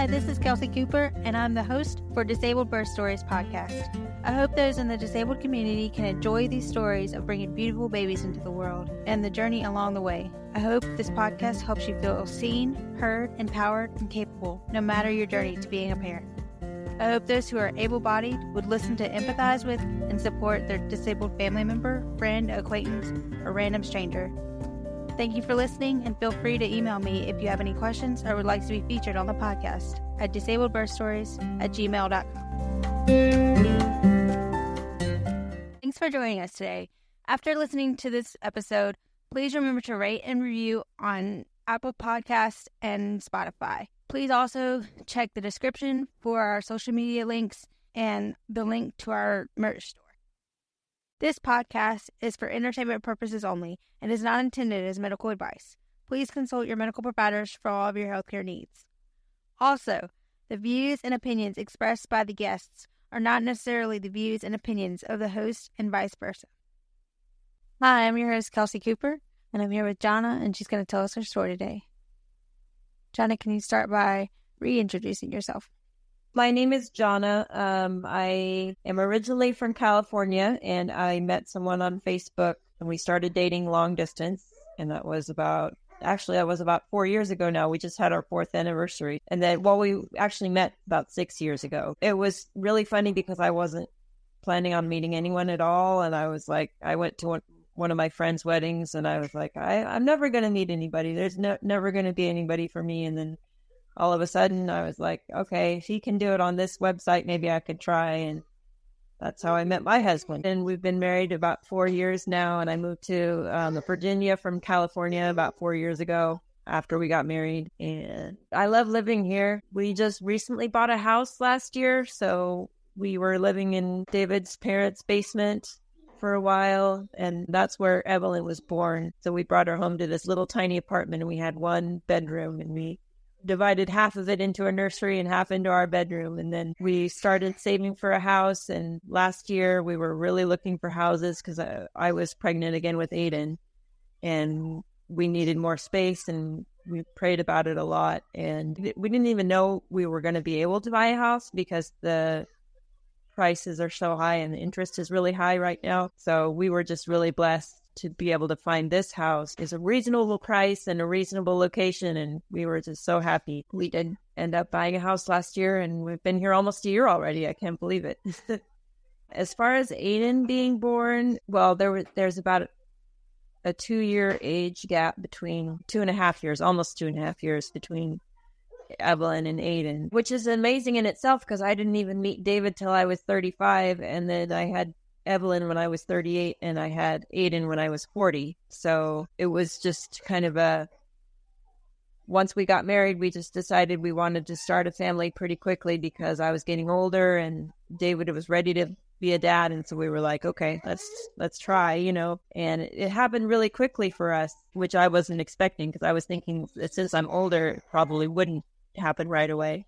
Hi, this is Kelsey Cooper, and I'm the host for Disabled Birth Stories podcast. I hope those in the disabled community can enjoy these stories of bringing beautiful babies into the world and the journey along the way. I hope this podcast helps you feel seen, heard, empowered, and capable, no matter your journey to being a parent. I hope those who are able-bodied would listen to empathize with and support their disabled family member, friend, acquaintance, or random stranger. Thank you for listening, and feel free to email me if you have any questions or would like to be featured on the podcast at disabledbirthstories@gmail.com. Thanks for joining us today. After listening to this episode, please remember to rate and review on Apple Podcasts and Spotify. Please also check the description for our social media links and the link to our merch store. This podcast is for entertainment purposes only and is not intended as medical advice. Please consult your medical providers for all of your healthcare needs. Also, the views and opinions expressed by the guests are not necessarily the views and opinions of the host and vice versa. Hi, I'm your host, Kelsey Cooper, and I'm here with Johnna, and she's going to tell us her story today. Johnna, can you start by reintroducing yourself? My name is Johnna. I am originally from California, and I met someone on Facebook, and we started dating long distance. And that was about 4 years ago now. We just had our 4th anniversary. And then, we actually met about 6 years ago. It was really funny because I wasn't planning on meeting anyone at all. And I was like, I went to one of my friends' weddings, and I was like, I'm never going to meet anybody. There's never going to be anybody for me. And then all of a sudden, I was like, okay, if he can do it on this website, maybe I could try. And that's how I met my husband. And we've been married about 4 years now. And I moved to Virginia from California about 4 years ago after we got married. And I love living here. We just recently bought a house last year. So we were living in David's parents' basement for a while. And that's where Evelyn was born. So we brought her home to this little tiny apartment, and we had 1 bedroom, and we divided half of it into a nursery and half into our bedroom. And then we started saving for a house. And last year we were really looking for houses because I was pregnant again with Aiden, and we needed more space, and we prayed about it a lot. And we didn't even know we were going to be able to buy a house because the prices are so high and the interest is really high right now. So we were just really blessed to be able to find this house. Is a reasonable price and a reasonable location, and we were just so happy. We did end up buying a house last year, and we've been here almost a year already. I can't believe it. As far as Aiden being born, there's about a 2-year age gap between 2.5 years, almost 2.5 years between Evelyn and Aiden, which is amazing in itself because I didn't even meet David till I was 35, and then I had Evelyn when I was 38, and I had Aiden when I was 40. So it was just kind of once we got married, we just decided we wanted to start a family pretty quickly because I was getting older and David was ready to be a dad. And so we were like, okay, let's try, and it happened really quickly for us, which I wasn't expecting because I was thinking that since I'm older, it probably wouldn't happen right away,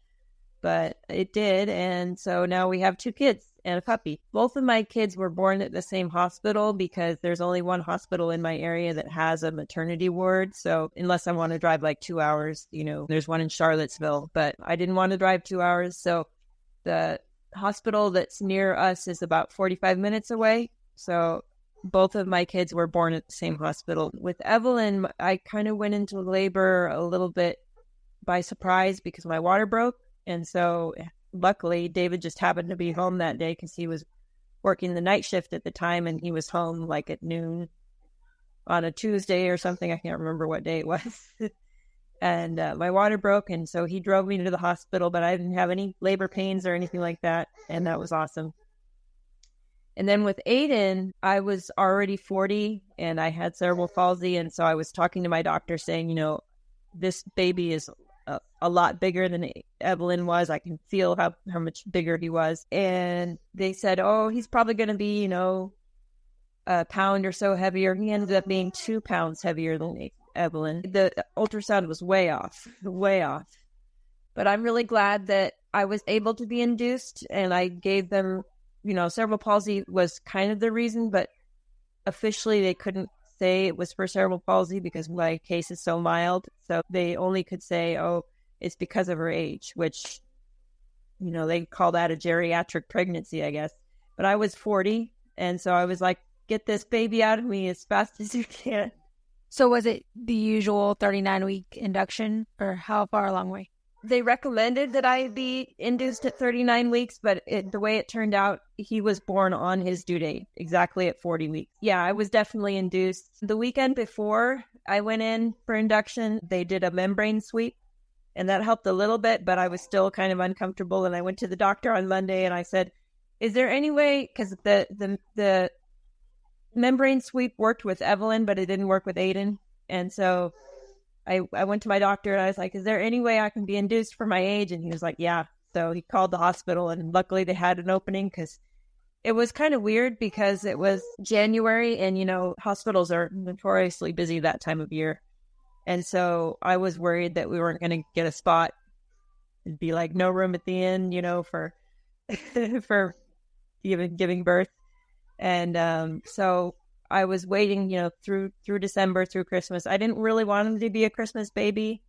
but it did. And so now we have 2 kids and a puppy. Both of my kids were born at the same hospital because there's only one hospital in my area that has a maternity ward. So unless I want to drive like 2 hours, there's one in Charlottesville, but I didn't want to drive 2 hours. So the hospital that's near us is about 45 minutes away. So both of my kids were born at the same hospital. With Evelyn, I kind of went into labor a little bit by surprise because my water broke. And so luckily, David just happened to be home that day because he was working the night shift at the time, and he was home like at noon on a Tuesday or something. I can't remember what day it was. And my water broke, and so he drove me to the hospital, but I didn't have any labor pains or anything like that, and that was awesome. And then with Aiden, I was already 40, and I had cerebral palsy, and so I was talking to my doctor saying, this baby is a lot bigger than Evelyn was. I can feel how much bigger he was. And they said, oh, he's probably going to be, a pound or so heavier. He ended up being 2 pounds heavier than Evelyn. The ultrasound was way off. But I'm really glad that I was able to be induced, and I gave them, cerebral palsy was kind of the reason, but officially they couldn't say it was for cerebral palsy because my case is so mild. So they only could say, oh, it's because of her age, which, they call that a geriatric pregnancy, I guess. But I was 40, and so I was like, get this baby out of me as fast as you can. So was it the usual 39-week induction, or how far along way? They recommended that I be induced at 39 weeks, but the way it turned out, he was born on his due date, exactly at 40 weeks. Yeah, I was definitely induced. The weekend before I went in for induction, they did a membrane sweep, and that helped a little bit, but I was still kind of uncomfortable. And I went to the doctor on Monday, and I said, is there any way, because the membrane sweep worked with Evelyn, but it didn't work with Aiden. And so I went to my doctor, and I was like, is there any way I can be induced for my age? And he was like, yeah. So he called the hospital, and luckily they had an opening, because it was kind of weird because it was January, and, hospitals are notoriously busy that time of year. And so I was worried that we weren't going to get a spot. It'd be like no room at the end, for for giving birth. And so I was waiting, through December, through Christmas. I didn't really want him to be a Christmas baby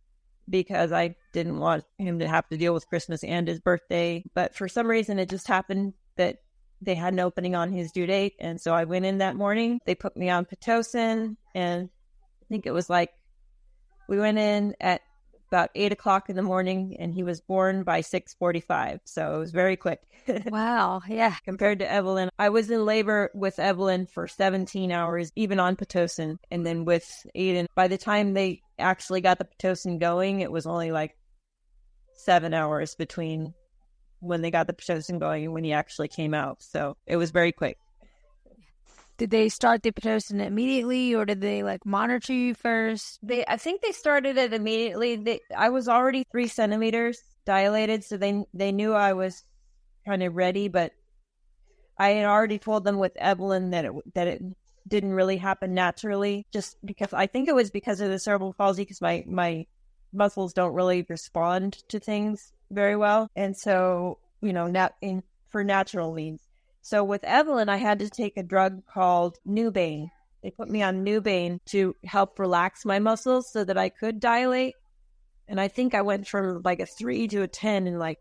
because I didn't want him to have to deal with Christmas and his birthday. But for some reason, it just happened that they had an opening on his due date. And so I went in that morning. They put me on Pitocin, and I think it was like, we went in at about 8 o'clock in the morning, and he was born by 6:45. So it was very quick. Wow. Yeah. Compared to Evelyn, I was in labor with Evelyn for 17 hours, even on Pitocin. And then with Aiden, by the time they actually got the Pitocin going, it was only like 7 hours between when they got the Pitocin going and when he actually came out. So it was very quick. Did they start the Pitocin immediately, or did they monitor you first? I think they started it immediately. I was already 3 centimeters dilated, so they knew I was kind of ready. But I had already told them with Evelyn that it didn't really happen naturally, just because I think it was because of the cerebral palsy, because my muscles don't really respond to things very well, and so for natural means. So with Evelyn, I had to take a drug called Nubane. They put me on Nubane to help relax my muscles so that I could dilate. And I think I went from a 3 to a 10 in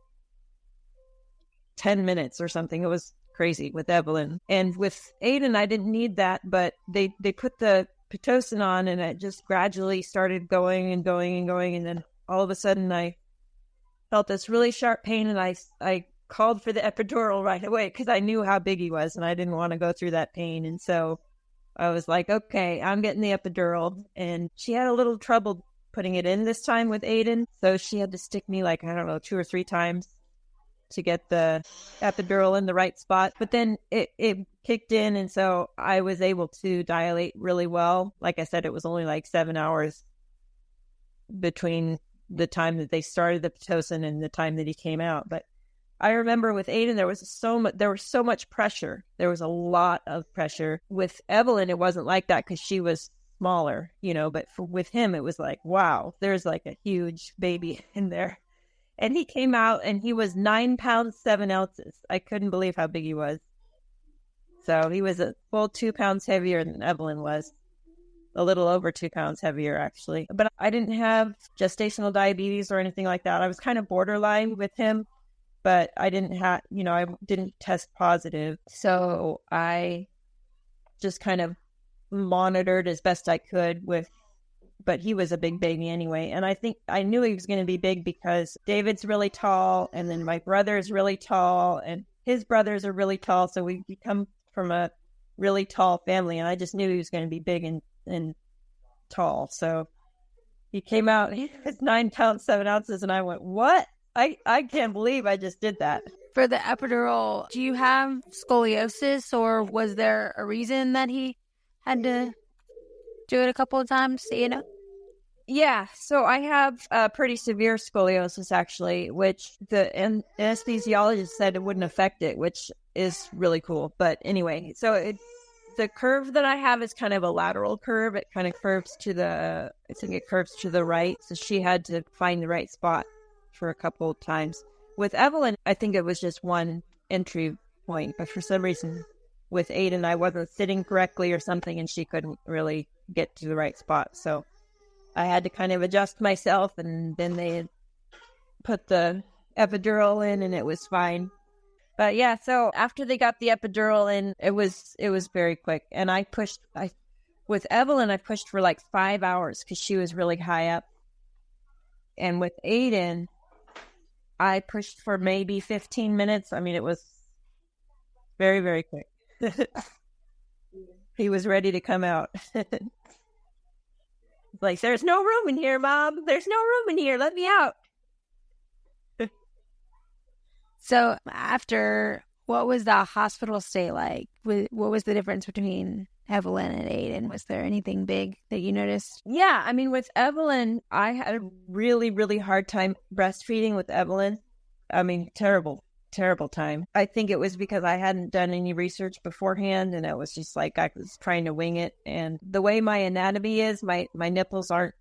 10 minutes or something. It was crazy with Evelyn. And with Aiden, I didn't need that, but they put the Pitocin on, and it just gradually started going and going and going. And then all of a sudden I felt this really sharp pain, and I called for the epidural right away because I knew how big he was, and I didn't want to go through that pain. And so I was like, okay, I'm getting the epidural. And she had a little trouble putting it in this time with Aiden, so she had to stick me 2 or 3 times to get the epidural in the right spot. But then it kicked in, and so I was able to dilate really well. Like I said, it was only 7 hours between the time that they started the Pitocin and the time that he came out. But I remember with Aiden, there was so much pressure. There was a lot of pressure. With Evelyn, it wasn't like that because she was smaller, but with him, it was like, wow, there's a huge baby in there. And he came out, and he was 9 pounds, 7 ounces. I couldn't believe how big he was. So he was a full 2 pounds heavier than Evelyn was. A little over 2 pounds heavier, actually. But I didn't have gestational diabetes or anything like that. I was kind of borderline with him. But I didn't have, I didn't test positive. So I just kind of monitored as best I could but he was a big baby anyway. And I think I knew he was going to be big because David's really tall, and then my brother's really tall, and his brothers are really tall. So we come from a really tall family, and I just knew he was going to be big and tall. So he came out, he was 9 pounds, 7 ounces, and I went, what? I can't believe I just did that. For the epidural, do you have scoliosis, or was there a reason that he had to do it a couple of times, Yeah, so I have pretty severe scoliosis, actually, which the anesthesiologist said it wouldn't affect it, which is really cool. But anyway, so the curve that I have is kind of a lateral curve. It kind of curves to the right. So she had to find the right spot for a couple of times. With Evelyn, I think it was just one entry point, but for some reason with Aiden, I wasn't sitting correctly or something, and she couldn't really get to the right spot. So I had to kind of adjust myself, and then they put the epidural in and it was fine. But yeah, so after they got the epidural in, it was very quick. And with Evelyn, I pushed for like 5 hours because she was really high up. And with Aiden, I pushed for maybe 15 minutes. I mean, it was very, very quick. He was ready to come out. Like, there's no room in here, Mom. There's no room in here. Let me out. So after, what was the hospital stay like? What was the difference between Evelyn and Aiden? Was there anything big that you noticed? Yeah, I mean, with Evelyn, I had a really, really hard time breastfeeding with Evelyn. I mean, terrible time. I think it was because I hadn't done any research beforehand, and it was just like I was trying to wing it. And the way my anatomy is, my nipples aren't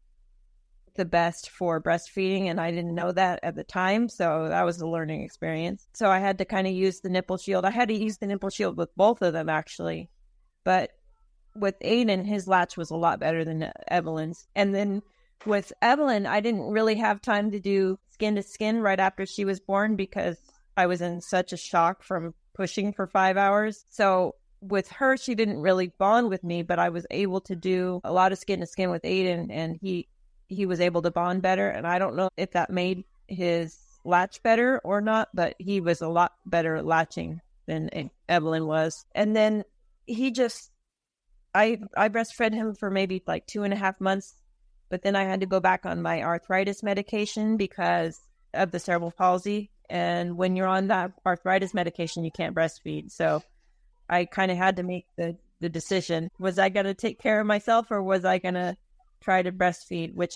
the best for breastfeeding, and I didn't know that at the time, so that was a learning experience. So I had to kind of use the nipple shield. I had to use the nipple shield with both of them, actually. But with Aiden, his latch was a lot better than Evelyn's. And then with Evelyn, I didn't really have time to do skin to skin right after she was born because I was in such a shock from pushing for 5 hours. So with her, she didn't really bond with me, but I was able to do a lot of skin to skin with Aiden, and he was able to bond better. And I don't know if that made his latch better or not, but he was a lot better at latching than Evelyn was. And then I breastfed him for maybe like 2.5 months, but then I had to go back on my arthritis medication because of the cerebral palsy. And when you're on that arthritis medication, you can't breastfeed. So I kind of had to make the decision. Was I going to take care of myself, or was I going to try to breastfeed? Which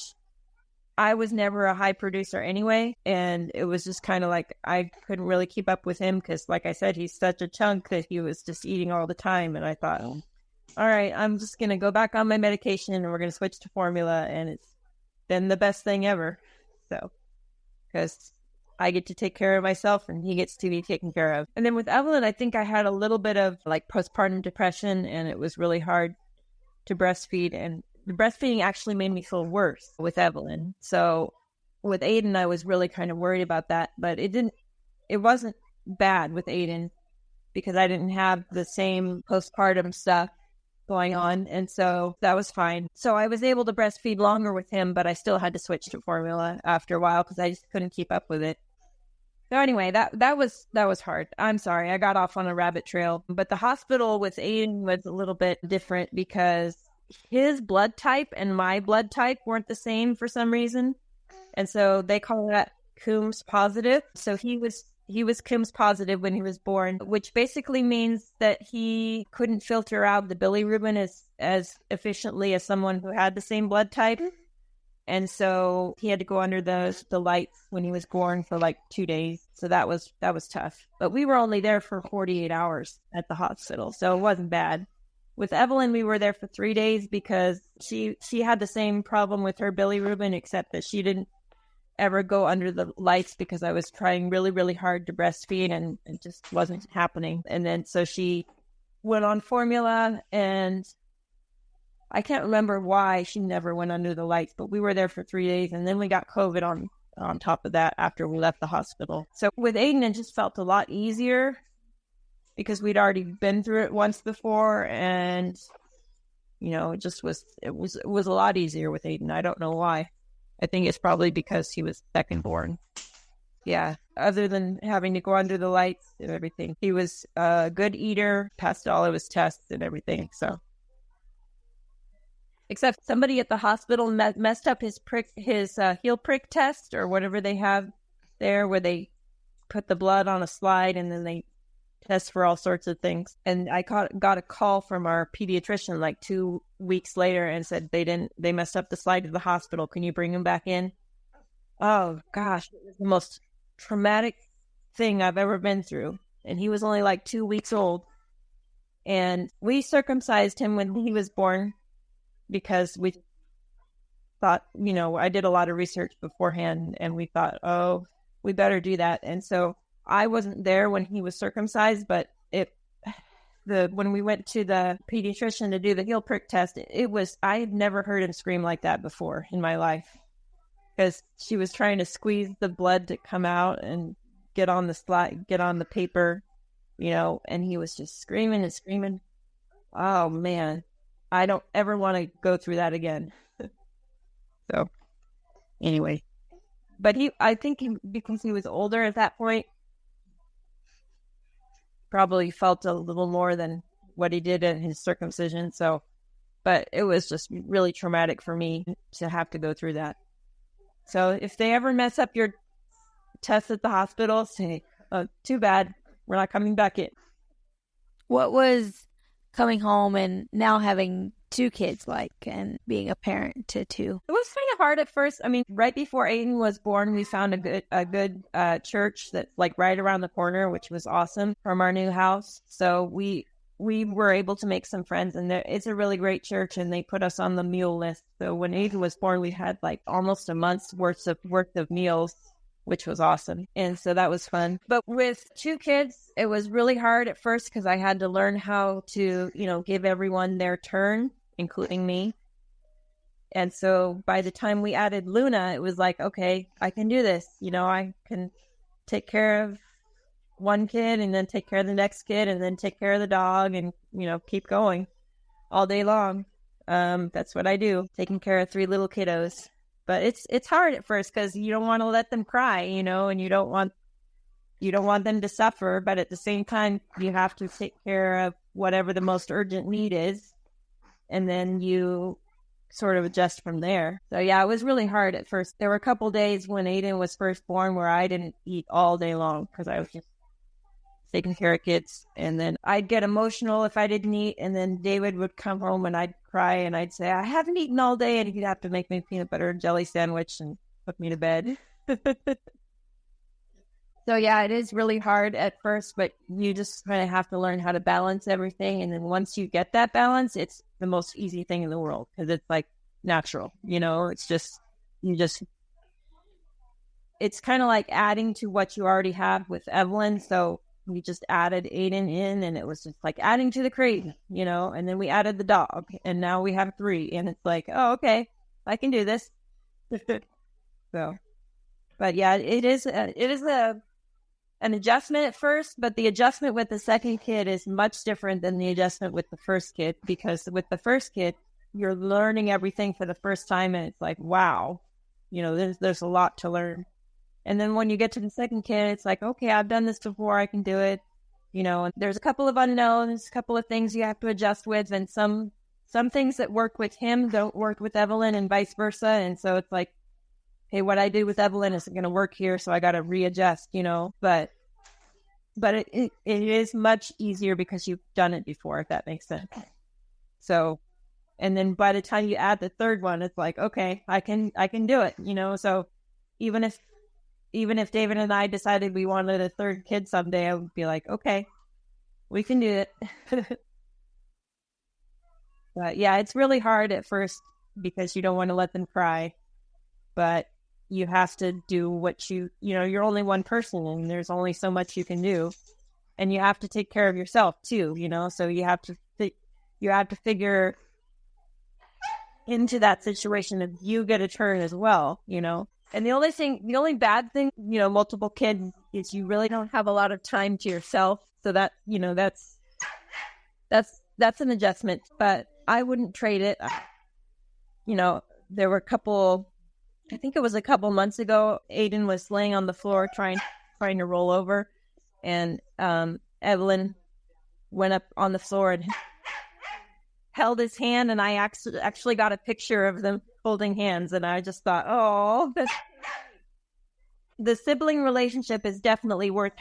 I was never a high producer anyway. And it was just kind of like I couldn't really keep up with him because, like I said, he's such a chunk that he was just eating all the time. And I thought, all right, I'm just going to go back on my medication and we're going to switch to formula. And it's been the best thing ever. So, because I get to take care of myself and he gets to be taken care of. And then with Evelyn, I think I had a little bit of like postpartum depression, and it was really hard to breastfeed. And the breastfeeding actually made me feel worse with Evelyn. So with Aiden, I was really kind of worried about that, but it wasn't bad with Aiden because I didn't have the same postpartum stuff going on. And so that was fine. So I was able to breastfeed longer with him, but I still had to switch to formula after a while because I just couldn't keep up with it. So anyway, that was hard. I'm sorry, I got off on a rabbit trail. But the hospital with Aiden was a little bit different because his blood type and my blood type weren't the same for some reason. And so they call that Coombs positive. So he was Coombs positive when he was born, which basically means that he couldn't filter out the bilirubin as efficiently as someone who had the same blood type. And so he had to go under the lights when he was born for like 2 days. So that was tough. But we were only there for 48 hours at the hospital, so it wasn't bad. With Evelyn, we were there for 3 days because she had the same problem with her bilirubin, except that she didn't ever go under the lights because I was trying really, really hard to breastfeed and it just wasn't happening. And then so she went on formula, and I can't remember why she never went under the lights, but we were there for 3 days, and then we got COVID on top of that after we left the hospital. So with Aiden, it just felt a lot easier because we'd already been through it once before, and it was a lot easier with Aiden. I don't know why. I think it's probably because he was second born. Yeah, other than having to go under the lights and everything, he was a good eater, passed all of his tests and everything. So. Except somebody at the hospital messed up his heel prick test or whatever they have there, where they put the blood on a slide and then they test for all sorts of things. And I got a call from our pediatrician like 2 weeks later and said they messed up the slide to the hospital. Can you bring him back in? Oh gosh, it was the most traumatic thing I've ever been through. And he was only like 2 weeks old. And we circumcised him when he was born, because we thought, I did a lot of research beforehand and we thought, oh, we better do that. And so I wasn't there when he was circumcised, but when we went to the pediatrician to do the heel prick test, I had never heard him scream like that before in my life. because she was trying to squeeze the blood to come out and get on the paper, and he was just screaming and screaming. Oh man, I don't ever want to go through that again. So anyway, but I think because he was older at that point, probably felt a little more than what he did in his circumcision. So, but it was just really traumatic for me to have to go through that. So if they ever mess up your tests at the hospital, say, oh, too bad, we're not coming back in. What was coming home and now having 2 kids like, and being a parent to 2? It was kind of hard at first. I mean, right before Aiden was born, we found a good church that's like right around the corner, which was awesome, from our new house. So we were able to make some friends, and it's a really great church, and they put us on the meal list. So when Aiden was born, we had like almost a month's worth of meals, which was awesome. And so that was fun. But with 2 kids, it was really hard at first because I had to learn how to, give everyone their turn, including me. And so by the time we added Luna, it was like, okay, I can do this. I can take care of one kid and then take care of the next kid and then take care of the dog and, keep going all day long. That's what I do, taking care of 3 little kiddos. But it's hard at first because you don't want to let them cry, and you don't want them to suffer. But at the same time, you have to take care of whatever the most urgent need is. And then you sort of adjust from there. So yeah, it was really hard at first. There were a couple days when Aiden was first born where I didn't eat all day long because I was just taking care of kids. And then I'd get emotional if I didn't eat. And then David would come home and I'd cry and I'd say, I haven't eaten all day. And he'd have to make me a peanut butter and jelly sandwich and put me to bed. So yeah, it is really hard at first, but you just kind of have to learn how to balance everything. And then once you get that balance, it's the most easy thing in the world because it's like natural, it's just, it's kind of like adding to what you already have with Evelyn. So we just added Aiden in and it was just like adding to the crate, and then we added the dog and now we have 3 and it's like, oh, okay, I can do this. So, but yeah, it is an adjustment at first, but the adjustment with the second kid is much different than the adjustment with the first kid, because with the first kid, you're learning everything for the first time and it's like, wow, there's a lot to learn. And then when you get to the second kid, it's like, okay, I've done this before, I can do it. And there's a couple of unknowns, a couple of things you have to adjust with, and some things that work with him don't work with Evelyn and vice versa. And so it's like, hey, what I did with Evelyn isn't going to work here, so I got to readjust, But it is much easier because you've done it before, if that makes sense. So, and then by the time you add the third one, it's like, okay, I can do it, So even if David and I decided we wanted a third kid someday, I would be like, okay, we can do it. But yeah, it's really hard at first because you don't want to let them cry, but you have to do what you're only one person and there's only so much you can do, and you have to take care of yourself too, so you have to figure into that situation if you get a turn as well, And the only bad thing, multiple kids, is you really don't have a lot of time to yourself. So that, that's an adjustment, but I wouldn't trade it. There were I think it was a couple months ago, Aiden was laying on the floor trying to roll over, and Evelyn went up on the floor and held his hand, and I actually got a picture of them holding hands, and I just thought, oh, the sibling relationship is definitely worth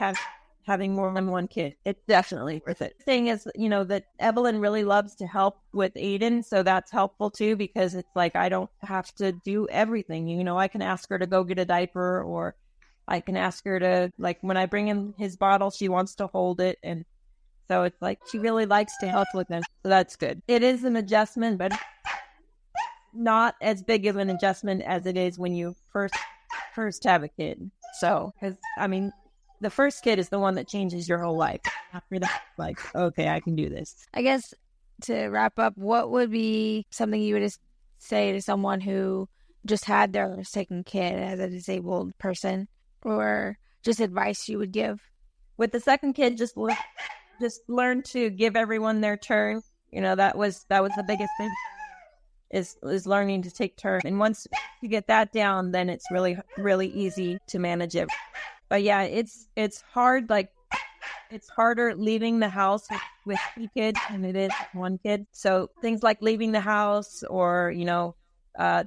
having more than one kid. It's definitely worth it. The thing is, that Evelyn really loves to help with Aiden, so that's helpful too, because it's like I don't have to do everything. I can ask her to go get a diaper, or I can ask her to, like, when I bring him his bottle, she wants to hold it, and so it's like she really likes to help with them. So that's good. It is an adjustment, but not as big of an adjustment as it is when you first have a kid. So, because the first kid is the one that changes your whole life. After that, like, okay, I can do this. I guess to wrap up, what would be something you would say to someone who just had their second kid as a disabled person, or just advice you would give? With the second kid, just learn to give everyone their turn. That was the biggest thing, is learning to take turns. And once you get that down, then it's really, really easy to manage it. But yeah, it's hard. Like, it's harder leaving the house with 2 kids than it is with 1 kid. So things like leaving the house, or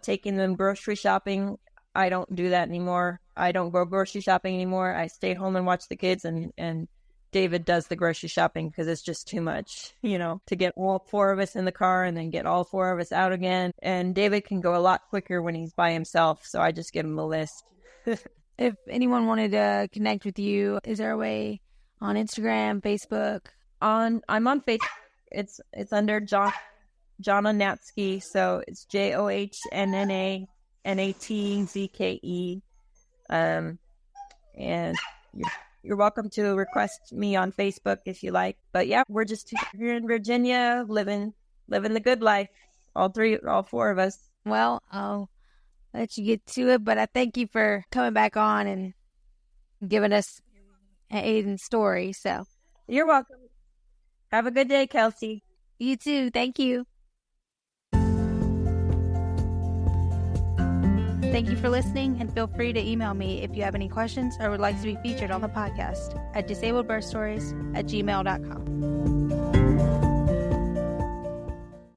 taking them grocery shopping, I don't do that anymore. I don't go grocery shopping anymore. I stay home and watch the kids, and David does the grocery shopping, because it's just too much, to get all 4 of us in the car and then get all 4 of us out again. And David can go a lot quicker when he's by himself, so I just give him a list. If anyone wanted to connect with you, is there a way on Instagram, Facebook? I'm on Facebook. It's under Johnna Natzke, so it's JOHNNANATZKE. And you're welcome to request me on Facebook if you like. But yeah, we're just here in Virginia, living the good life. All 4 of us. Well, I'll let you get to it, but I thank you for coming back on and giving us Aiden's story. So you're welcome. Have a good day, Kelsey. You too. Thank you. Thank you for listening, and feel free to email me if you have any questions or would like to be featured on the podcast at disabledbirthstories@gmail.com.